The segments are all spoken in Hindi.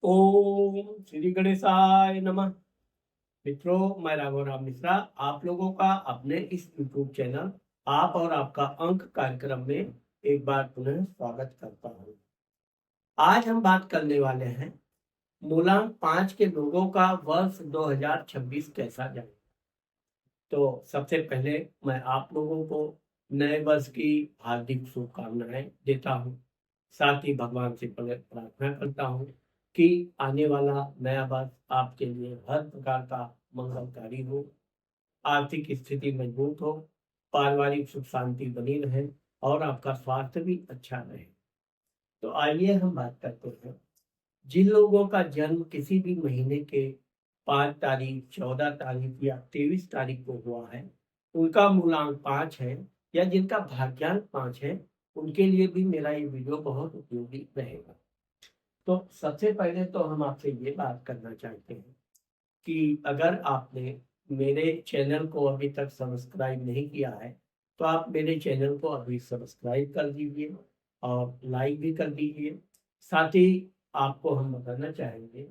ओम श्री गणेशाय नमः। मित्रों, मैं राघवराम मिश्रा आप लोगों का अपने इस यूट्यूब चैनल आप और आपका अंक कार्यक्रम में एक बार पुनः स्वागत करता हूँ। आज हम बात करने वाले हैं मूलांक 5 के लोगों का वर्ष 2026 कैसा जाए। तो सबसे पहले मैं आप लोगों को नए वर्ष की हार्दिक शुभकामनाएं देता हूँ। साथ ही भगवान से प्रार्थना करता हूँ कि आने वाला नया वर्ष आपके लिए हर प्रकार का मंगलकारी हो, आर्थिक स्थिति मजबूत हो, पारिवारिक सुख शांति बनी रहे और आपका स्वास्थ्य भी अच्छा रहे। तो आइए हम बात करते हैं जिन लोगों का जन्म किसी भी महीने के 5 तारीख, 14 तारीख या 23 तारीख को हुआ है, उनका मूलांक 5 है या जिनका भाग्यांक 5 है, उनके लिए भी मेरा ये वीडियो बहुत उपयोगी रहेगा। तो सबसे पहले तो हम आपसे ये बात करना चाहते हैं कि अगर आपने मेरे चैनल को अभी तक सब्सक्राइब नहीं किया है, तो आप मेरे चैनल को अभी सब्सक्राइब कर दीजिए और लाइक भी कर दीजिए। साथ ही आपको हम बताना चाहेंगे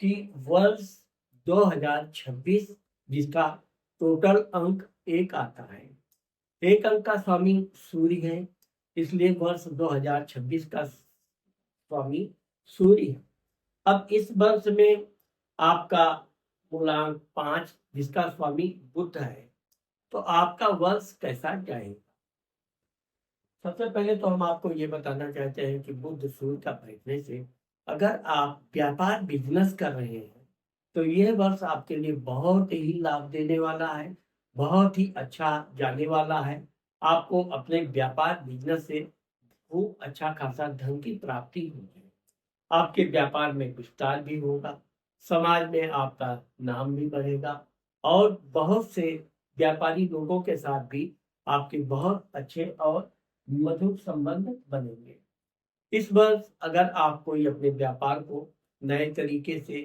कि वर्ष 2026 जिसका टोटल अंक 1 आता है, 1 अंक का स्वामी सूर्य है, इसलिए वर्ष 2026 का स्वामी सूर्य है। अब इस वर्ष में आपका मूलांक 5 जिसका स्वामी बुध है, तो आपका वर्ष कैसा जाएगा। सबसे पहले तो हम आपको ये बताना चाहते हैं कि बुध सूर्य का बैठने से अगर आप व्यापार बिजनेस कर रहे हैं, तो यह वर्ष आपके लिए बहुत ही लाभ देने वाला है, बहुत ही अच्छा जाने वाला है। आपको अपने व्यापार बिजनेस से खूब अच्छा खासा धन की प्राप्ति होगी। आपके व्यापार में विस्तार भी होगा, समाज में आपका नाम भी बढ़ेगा और बहुत से व्यापारी लोगों के साथ भी आपके बहुत अच्छे और मधुर संबंध बनेंगे। इस वर्ष अगर आप कोई अपने व्यापार को नए तरीके से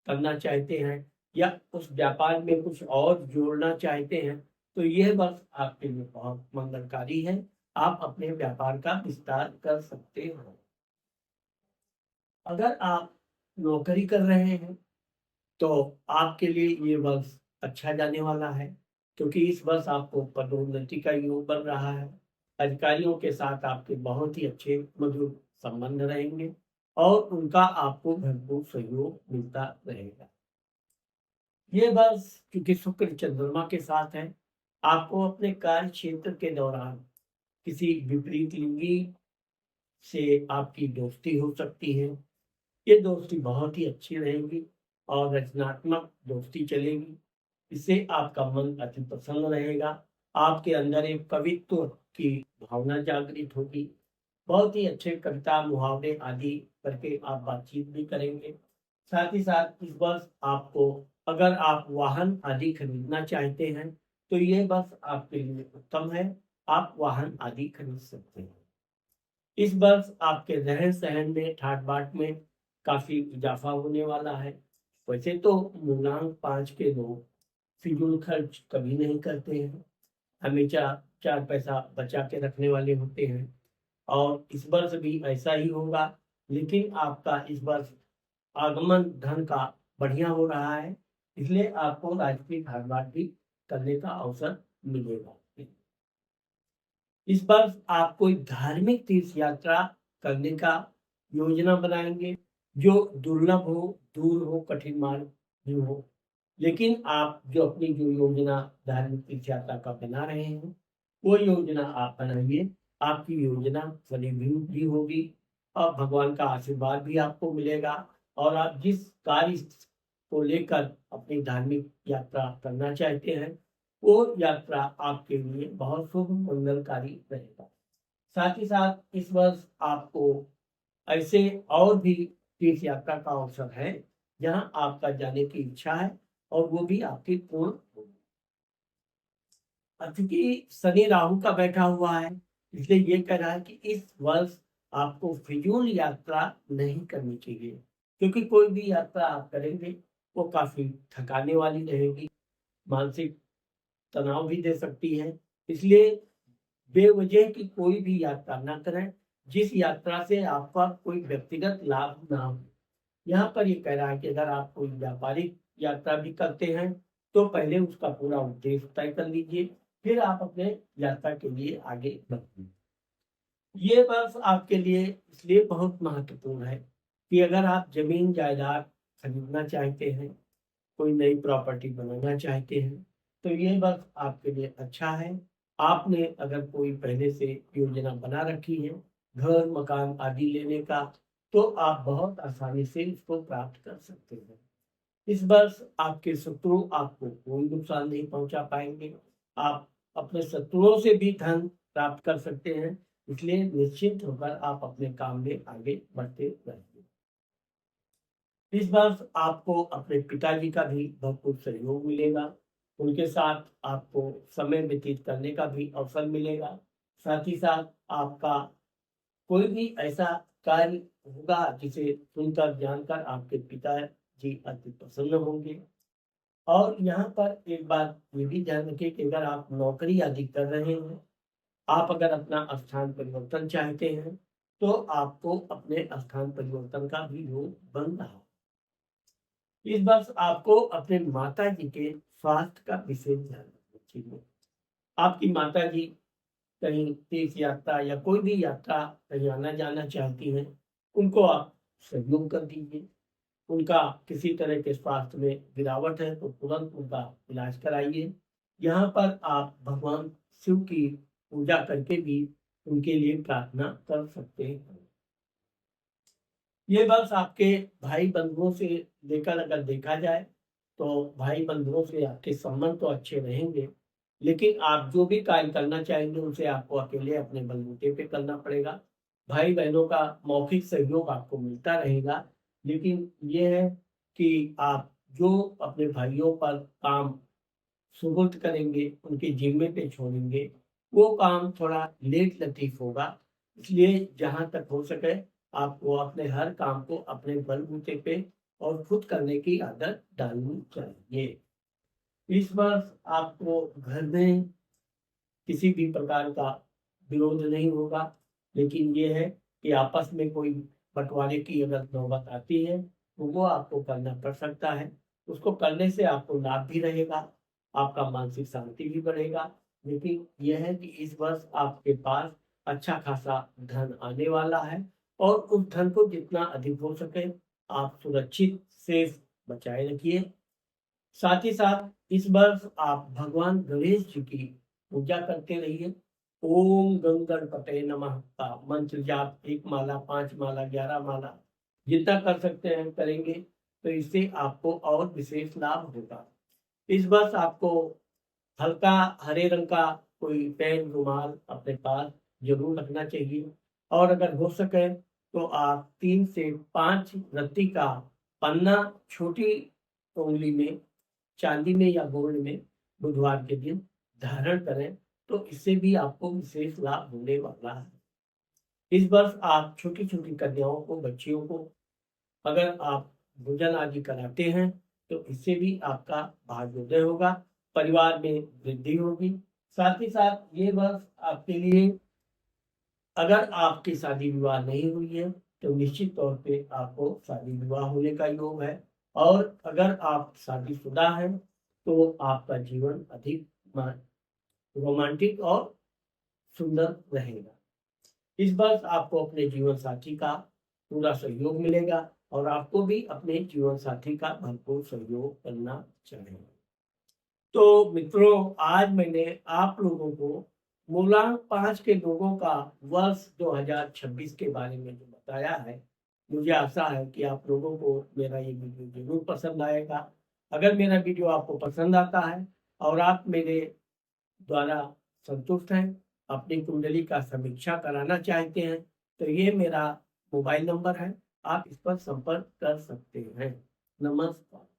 करना चाहते हैं या उस व्यापार में कुछ और जोड़ना चाहते हैं, तो यह वर्ष आपके लिए बहुत मंगलकारी है। आप अपने व्यापार का विस्तार कर सकते हो। अगर आप नौकरी कर रहे हैं, तो आपके लिए ये वर्ष अच्छा जाने वाला है, क्योंकि इस वर्ष आपको पदोन्नति का योग बन रहा है। अधिकारियों के साथ आपके बहुत ही अच्छे मधुर संबंध रहेंगे और उनका आपको भरपूर सहयोग मिलता रहेगा। ये वर्ष क्योंकि शुक्र चंद्रमा के साथ है, आपको अपने कार्य क्षेत्र के दौरान किसी विपरीत लिंगी से आपकी दोस्ती हो सकती है। ये दोस्ती बहुत ही अच्छी रहेगी और रचनात्मक दोस्ती चलेगी। इससे आपका मन अति प्रसन्न रहेगा। आपके अंदर एक कवित्व की भावना जागृत होगी। बहुत ही अच्छे कविता, मुहावरे आदि करके आप बातचीत भी करेंगे। साथ ही साथ इस वर्ष आपको अगर आप वाहन आदि खरीदना चाहते हैं, तो ये वर्ष आपके लिए उत्तम है। आप वाहन आदि खरीद सकते हैं। इस वर्ष आपके रहन-सहन में, ठाट-बाट में काफ़ी इज़ाफ़ा होने वाला है। वैसे तो मूलांक 5 के लोग फिजूल खर्च कभी नहीं करते हैं, हमेशा 4 पैसा बचा के रखने वाले होते हैं और इस वर्ष भी ऐसा ही होगा। लेकिन आपका इस वर्ष आगमन धन का बढ़िया हो रहा है, इसलिए आपको राजकीय ठाट-बाट भी करने का अवसर मिलेगा। इस वर्ष आप कोई धार्मिक तीर्थ यात्रा करने का योजना बनाएंगे, जो दुर्लभ हो, दूर हो, कठिन मार्ग भी हो। लेकिन आप जो अपनी जो योजना धार्मिक तीर्थ यात्रा का बना रहे हैं, वो योजना आप बनाइए। आपकी योजना फलीभूत भी होगी और भगवान का आशीर्वाद भी आपको मिलेगा और आप जिस कार्य को लेकर अपनी धार्मिक यात्रा करना चाहते हैं, वो यात्रा आपके लिए बहुत शुभ मंगलकारी रहेगा। साथ ही साथ इस वर्ष आपको ऐसे और भी तीर्थ यात्रा का अवसर है, जहाँ आपका जाने की इच्छा है और वो भी आपकी पूर्ण होगी। चूंकि शनि राहु का बैठा हुआ है, इसलिए ये कह रहा है कि इस वर्ष आपको फिजूल यात्रा नहीं करनी चाहिए, क्योंकि कोई भी यात्रा आप करेंगे वो काफी थकाने वाली रहेगी, मानसिक तनाव भी दे सकती है। इसलिए बेवजह की कोई भी यात्रा ना करें, जिस यात्रा से आपका कोई व्यक्तिगत लाभ ना हो। यहाँ पर ये कह रहा है कि अगर आप कोई व्यापारिक यात्रा भी करते हैं तो पहले उसका पूरा उद्देश्य तय कर लीजिए, फिर आप अपने यात्रा के लिए आगे बढ़िए। ये वर्ष आपके लिए इसलिए बहुत महत्वपूर्ण है कि अगर आप जमीन जायदाद खरीदना चाहते हैं, कोई नई प्रॉपर्टी बनाना चाहते हैं, तो ये वक्त आपके लिए अच्छा है। आपने अगर कोई पहले से योजना बना रखी है, घर, मकान आदि लेने का, तो आप बहुत आसानी से इसको प्राप्त कर सकते हैं। इस वर्ष आपके शत्रु आपको कोई नुकसान नहीं पहुंचा पाएंगे। आप अपने शत्रुओं से भी धन प्राप्त कर सकते हैं, इसलिए निश्चिंत होकर आप अपने काम में आगे बढ़ते रहिए। इस वर्ष आपको अपने पिताजी का भी भरपूर सहयोग मिलेगा। उनके साथ आपको समय व्यतीत करने का भी अवसर मिलेगा। साथ ही साथ आपका कोई भी ऐसा कार्य होगा जिसे सुनकर जानकर आपके पिताजी अति प्रसन्न होंगे। और यहाँ पर एक बात ये भी ध्यान रखिए कि अगर आप नौकरी आदि कर रहे हैं, आप अगर अपना स्थान परिवर्तन चाहते हैं, तो आपको अपने स्थान परिवर्तन का भी योग बन रहा है। इस वर्ष आपको अपने माता जी के स्वास्थ्य का विशेष ध्यान रखना चाहिए। आपकी माता जी कहीं तीर्थ यात्रा या कोई भी यात्रा कहीं आना जाना चाहती हैं, उनको आप सहयोग कर दीजिए। उनका किसी तरह के स्वास्थ्य में गिरावट है तो तुरंत उनका इलाज कराइए। यहाँ पर आप भगवान शिव की पूजा करके भी उनके लिए प्रार्थना कर सकते हैं। ये वर्ष आपके भाई बंधुओं से लेकर अगर देखा जाए तो भाई बंधुओं से आपके संबंध तो अच्छे रहेंगे, लेकिन आप जो भी कार्य करना चाहेंगे उसे आपको अकेले अपने बलबूते पे करना पड़ेगा। भाई बहनों का मौखिक सहयोग आपको मिलता रहेगा, लेकिन ये है कि आप जो अपने भाइयों पर काम सुपुर्द करेंगे, उनके जिम्मे पे छोड़ेंगे, वो काम थोड़ा लेट लतीफ होगा। इसलिए जहाँ तक हो सके आपको अपने हर काम को अपने बलबूते पे और खुद करने की आदत डालनी चाहिए। इस वर्ष आपको घर में किसी भी प्रकार का विरोध नहीं होगा, लेकिन ये है कि आपस में कोई बंटवारे की अगर नौबत आती है, तो वो आपको करना पड़ सकता है। उसको करने से आपको लाभ भी रहेगा, आपका मानसिक शांति भी बढ़ेगा। लेकिन यह है कि इस वर्ष आपके पास अच्छा खासा धन आने वाला है और उस धन को जितना अधिक हो सके आप सुरक्षित से बचाए रखिए। साथ ही साथ इस वर्ष आप भगवान गणेश जी की पूजा करते रहिए। ओम गं गणपते नमः का मंत्र जाप 1 माला, 5 माला, 11 माला जितना कर सकते हैं करेंगे, तो इससे आपको और विशेष लाभ होगा। इस वर्ष आपको हल्का हरे रंग का कोई पेन, रुमाल अपने पास जरूर रखना चाहिए। और अगर हो सके तो आप 3 से 5 रत्ती का पन्ना छोटी उंगली में, चांदी में या गोल्ड में बुधवार के दिन धारण करें, तो इससे भी आपको विशेष लाभ होने वाला है। इस वर्ष आप छोटी छोटी कन्याओं को, बच्चियों को अगर आप भोजन आदि कराते हैं, तो इससे भी आपका भाग्योदय होगा, परिवार में वृद्धि होगी। साथ ही साथ ये वर्ष आपके लिए, अगर आपकी शादी विवाह नहीं हुई है, तो निश्चित तौर पे आपको शादी विवाह होने का योग है। और अगर आप शादीशुदा हैं, तो आपका जीवन अधिक रोमांटिक और सुंदर रहेगा। इस वर्ष आपको अपने जीवन साथी का पूरा सहयोग मिलेगा और आपको भी अपने जीवन साथी का भरपूर सहयोग करना चाहिए। तो मित्रों, आज मैंने आप लोगों को मूलांक 5 के लोगों का वर्ष 2026 के बारे में जो बताया है, मुझे आशा है कि आप लोगों को मेरा ये वीडियो जरूर पसंद आएगा। अगर मेरा वीडियो आपको पसंद आता है और आप मेरे द्वारा संतुष्ट हैं, अपनी कुंडली का समीक्षा कराना चाहते हैं, तो ये मेरा मोबाइल नंबर है, आप इस पर संपर्क कर सकते हैं। नमस्कार।